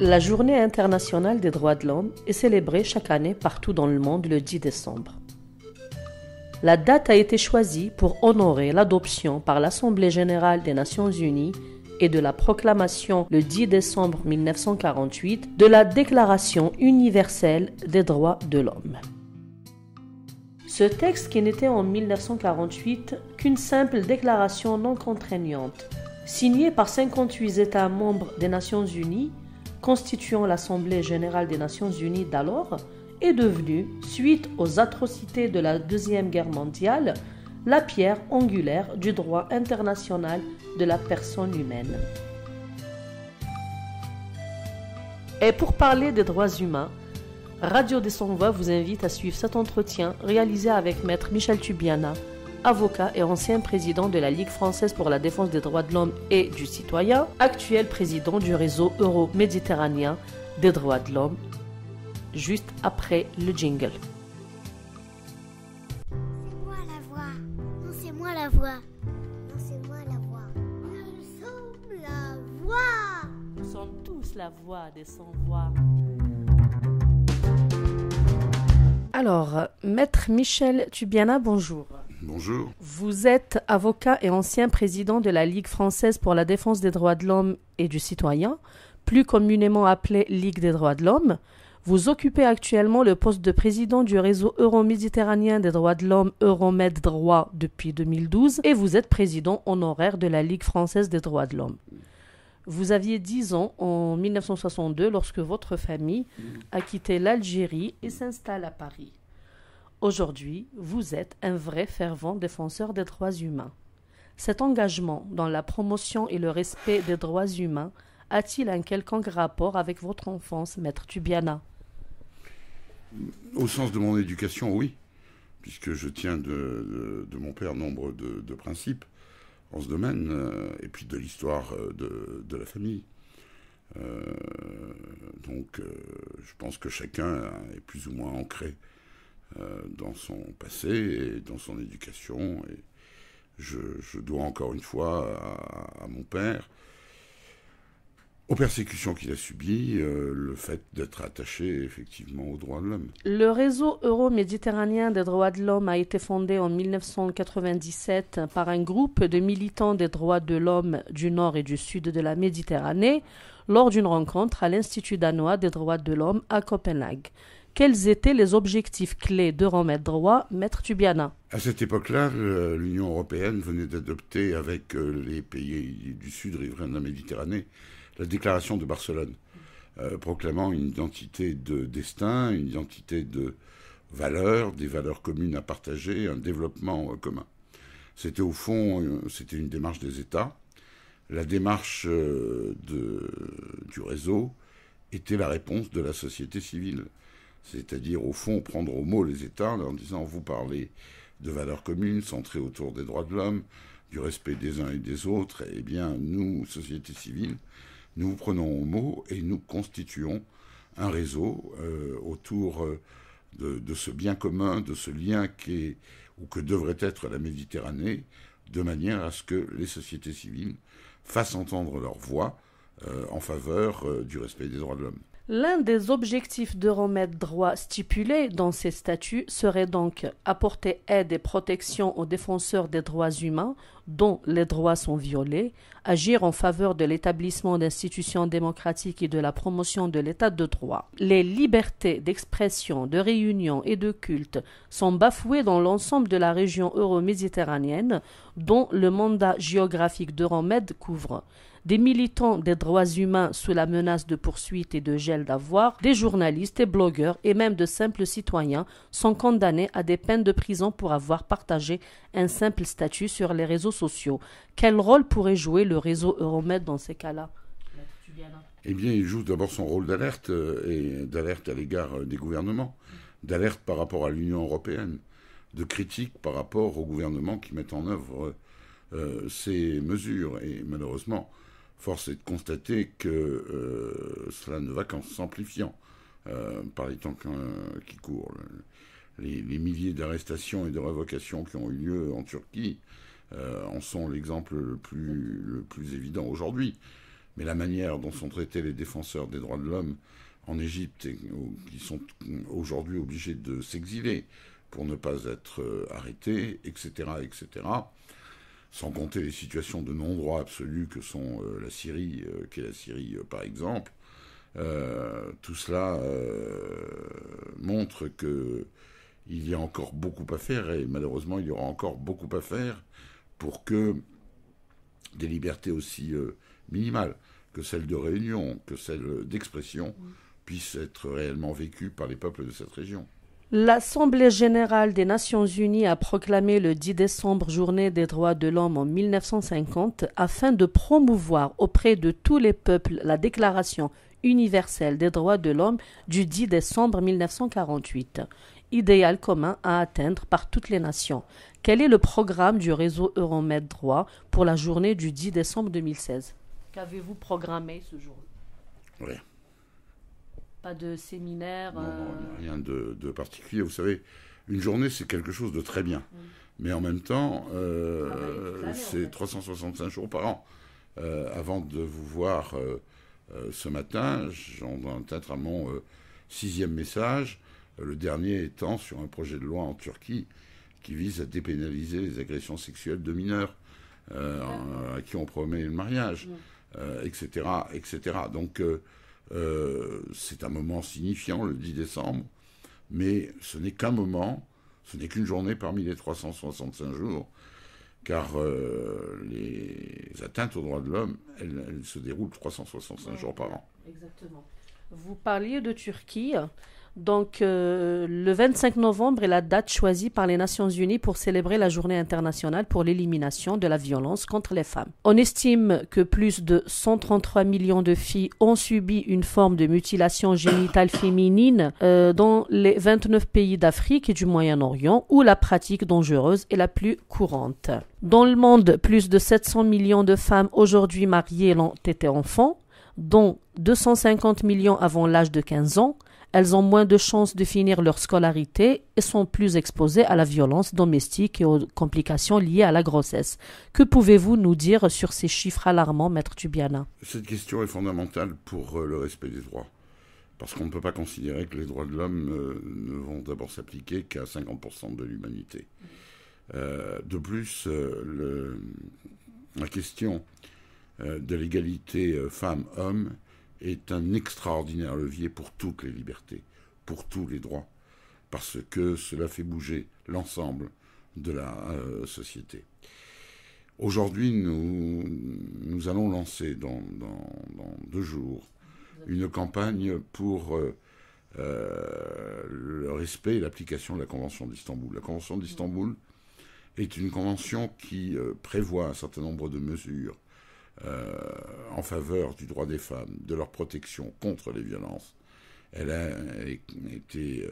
La Journée internationale des droits de l'homme est célébrée chaque année partout dans le monde le 10 décembre. La date a été choisie pour honorer l'adoption par l'Assemblée générale des Nations unies et de la proclamation le 10 décembre 1948 de la Déclaration universelle des droits de l'homme. Ce texte, qui n'était en 1948 qu'une simple déclaration non contraignante, signée par 58 États membres des Nations unies, constituant l'Assemblée générale des Nations unies d'alors, est devenu, suite aux atrocités de la Deuxième Guerre mondiale, la pierre angulaire du droit international de la personne humaine. Et pour parler des droits humains, Radio des Sans-Voix vous invite à suivre cet entretien réalisé avec Maître Michel Tubiana, avocat et ancien président de la Ligue française pour la défense des droits de l'homme et du citoyen, actuel président du réseau euro-méditerranéen des droits de l'homme, juste après le jingle. C'est moi la voix. Non, c'est moi la voix. Non, c'est moi la voix. Nous sommes la voix. Nous sommes tous la voix des sans-voix. Alors, Maître Michel Tubiana, bonjour. Bonjour. Vous êtes avocat et ancien président de la Ligue française pour la défense des droits de l'homme et du citoyen, plus communément appelée Ligue des droits de l'homme. Vous occupez actuellement le poste de président du réseau euro-méditerranéen des droits de l'homme Euromed Droit depuis 2012 et vous êtes président honoraire de la Ligue française des droits de l'homme. Vous aviez 10 ans en 1962 lorsque votre famille a quitté l'Algérie et s'installe à Paris. Aujourd'hui, vous êtes un vrai fervent défenseur des droits humains. Cet engagement dans la promotion et le respect des droits humains a-t-il un quelconque rapport avec votre enfance, Maître Tubiana ? Au sens de mon éducation, oui, puisque je tiens de mon père nombre de principes en ce domaine, et puis de l'histoire de la famille. Donc, je pense que chacun est plus ou moins ancré dans son passé et dans son éducation. Et je dois encore une fois à mon père, aux persécutions qu'il a subies, le fait d'être attaché effectivement aux droits de l'homme. Le réseau euro-méditerranéen des droits de l'homme a été fondé en 1997 par un groupe de militants des droits de l'homme du nord et du sud de la Méditerranée lors d'une rencontre à l'Institut danois des droits de l'homme à Copenhague. Quels étaient les objectifs clés d'Euromed Droit, Maître Tubiana ? À cette époque-là, l'Union européenne venait d'adopter avec les pays du sud riverain de la Méditerranée la déclaration de Barcelone, proclamant une identité de destin, une identité de valeurs, des valeurs communes à partager, un développement commun. C'était au fond, c'était une démarche des États. La démarche du réseau était la réponse de la société civile. C'est-à-dire, au fond, prendre au mot les États en disant « vous parlez de valeurs communes centrées autour des droits de l'homme, du respect des uns et des autres, eh bien, nous, société civile, nous vous prenons au mot et nous constituons un réseau autour de ce bien commun, de ce lien que devrait être la Méditerranée, de manière à ce que les sociétés civiles fassent entendre leur voix en faveur du respect des droits de l'homme. L'un des objectifs d'Euromed Droit stipulés dans ces statuts serait donc apporter aide et protection aux défenseurs des droits humains dont les droits sont violés, agir en faveur de l'établissement d'institutions démocratiques et de la promotion de l'état de droit. Les libertés d'expression, de réunion et de culte sont bafouées dans l'ensemble de la région euro-méditerranéenne dont le mandat géographique d'Euromed couvre. Des militants des droits humains sous la menace de poursuites et de gel d'avoirs, des journalistes et blogueurs et même de simples citoyens sont condamnés à des peines de prison pour avoir partagé un simple statut sur les réseaux sociaux. Quel rôle pourrait jouer le réseau Euromed dans ces cas-là ? Eh bien, il joue d'abord son rôle d'alerte, et d'alerte à l'égard des gouvernements, d'alerte par rapport à l'Union européenne, de critique par rapport aux gouvernements qui mettent en œuvre ces mesures. Et malheureusement, force est de constater que cela ne va qu'en s'amplifiant par les temps qui courent. Les milliers d'arrestations et de révocations qui ont eu lieu en Turquie en sont l'exemple le plus évident aujourd'hui. Mais la manière dont sont traités les défenseurs des droits de l'homme en Égypte, qui sont aujourd'hui obligés de s'exiler pour ne pas être arrêtés, etc., etc., sans compter les situations de non-droit absolu que sont la Syrie, qu'est la Syrie par exemple, tout cela montre qu'il y a encore beaucoup à faire, et malheureusement il y aura encore beaucoup à faire pour que des libertés aussi minimales que celle de réunion, que celle d'expression, puissent être réellement vécues par les peuples de cette région. L'Assemblée générale des Nations unies a proclamé le 10 décembre Journée des droits de l'homme en 1950 afin de promouvoir auprès de tous les peuples la Déclaration universelle des droits de l'homme du 10 décembre 1948, idéal commun à atteindre par toutes les nations. Quel est le programme du réseau Euromed Droit pour la journée du 10 décembre 2016 ? Qu'avez-vous programmé ce jour-là ? Rien. Pas de séminaire Non, rien de particulier. Vous savez, une journée, c'est quelque chose de très bien. Mais en même temps, c'est 365 jours par an. Avant de vous voir ce matin, j'en dois être à mon 6e message, le dernier étant sur un projet de loi en Turquie qui vise à dépénaliser les agressions sexuelles de mineurs à qui on promet le mariage, etc., etc. Donc, c'est un moment signifiant, le 10 décembre, mais ce n'est qu'un moment, ce n'est qu'une journée parmi les 365 jours, car les atteintes aux droits de l'homme, elles se déroulent 365 jours par an. Exactement. Vous parliez de Turquie. Donc, le 25 novembre est la date choisie par les Nations Unies pour célébrer la Journée internationale pour l'élimination de la violence contre les femmes. On estime que plus de 133 millions de filles ont subi une forme de mutilation génitale féminine dans les 29 pays d'Afrique et du Moyen-Orient, où la pratique dangereuse est la plus courante. Dans le monde, plus de 700 millions de femmes aujourd'hui mariées ont été enfants, dont 250 millions avant l'âge de 15 ans. Elles ont moins de chances de finir leur scolarité et sont plus exposées à la violence domestique et aux complications liées à la grossesse. Que pouvez-vous nous dire sur ces chiffres alarmants, Maître Tubiana ? Cette question est fondamentale pour le respect des droits. Parce qu'on ne peut pas considérer que les droits de l'homme ne vont d'abord s'appliquer qu'à 50% de l'humanité. De plus, la question de l'égalité femmes-hommes est un extraordinaire levier pour toutes les libertés, pour tous les droits, parce que cela fait bouger l'ensemble de la société. Aujourd'hui, nous allons lancer dans 2 jours une campagne pour le respect et l'application de la Convention d'Istanbul. La Convention d'Istanbul est une convention qui prévoit un certain nombre de mesures en faveur du droit des femmes, de leur protection contre les violences. Elle a été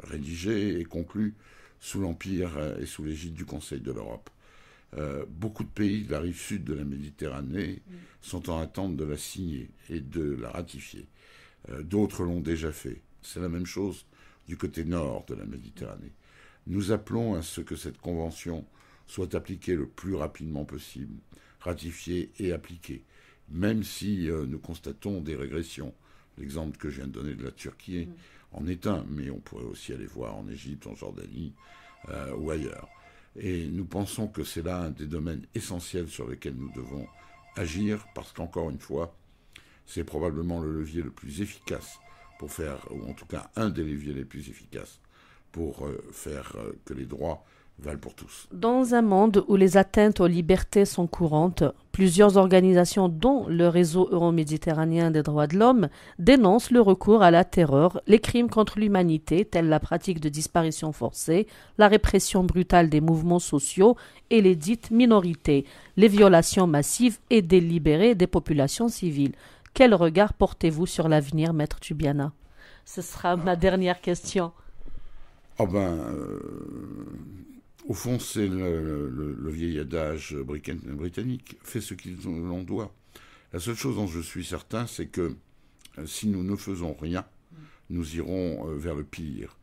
rédigée et conclue sous l'Empire et sous l'égide du Conseil de l'Europe. Beaucoup de pays de la rive sud de la Méditerranée sont en attente de la signer et de la ratifier. D'autres l'ont déjà fait. C'est la même chose du côté nord de la Méditerranée. Nous appelons à ce que cette convention soit appliquée le plus rapidement possible, ratifiée et appliquée, même si nous constatons des régressions. L'exemple que je viens de donner de la Turquie en est un, mais on pourrait aussi aller voir en Égypte, en Jordanie ou ailleurs. Et nous pensons que c'est là un des domaines essentiels sur lesquels nous devons agir, parce qu'encore une fois, c'est probablement le levier le plus efficace pour faire, ou en tout cas un des leviers les plus efficaces pour faire que les droits valent pour tous. Dans un monde où les atteintes aux libertés sont courantes, plusieurs organisations, dont le réseau euro-méditerranéen des droits de l'homme, dénoncent le recours à la terreur, les crimes contre l'humanité, tels la pratique de disparitions forcées, la répression brutale des mouvements sociaux et les dites minorités, les violations massives et délibérées des populations civiles. Quel regard portez-vous sur l'avenir, Maître Tubiana ? Ce sera ma dernière question. Au fond, c'est le vieil adage britannique, fais ce qu'il l'on doit. La seule chose dont je suis certain, c'est que si nous ne faisons rien, nous irons vers le pire.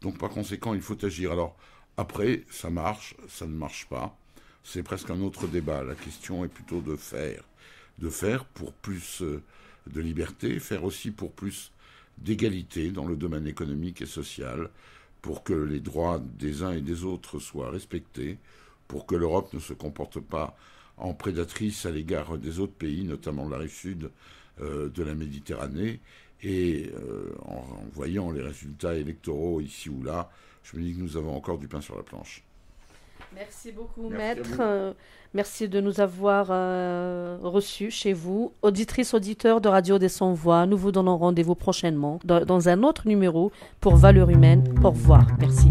Donc par conséquent, il faut agir. Alors après, ça marche, ça ne marche pas. C'est presque un autre débat. La question est plutôt de faire, de faire pour plus de liberté, faire aussi pour plus d'égalité dans le domaine économique et social, pour que les droits des uns et des autres soient respectés, pour que l'Europe ne se comporte pas en prédatrice à l'égard des autres pays, notamment de la rive sud de la Méditerranée. Et en voyant les résultats électoraux ici ou là, je me dis que nous avons encore du pain sur la planche. Merci beaucoup, Maître. Merci de nous avoir reçus chez vous. Auditrices, auditeurs de Radio des Sans-Voix, nous vous donnons rendez-vous prochainement dans un autre numéro pour Valeurs Humaines. Au revoir. Merci.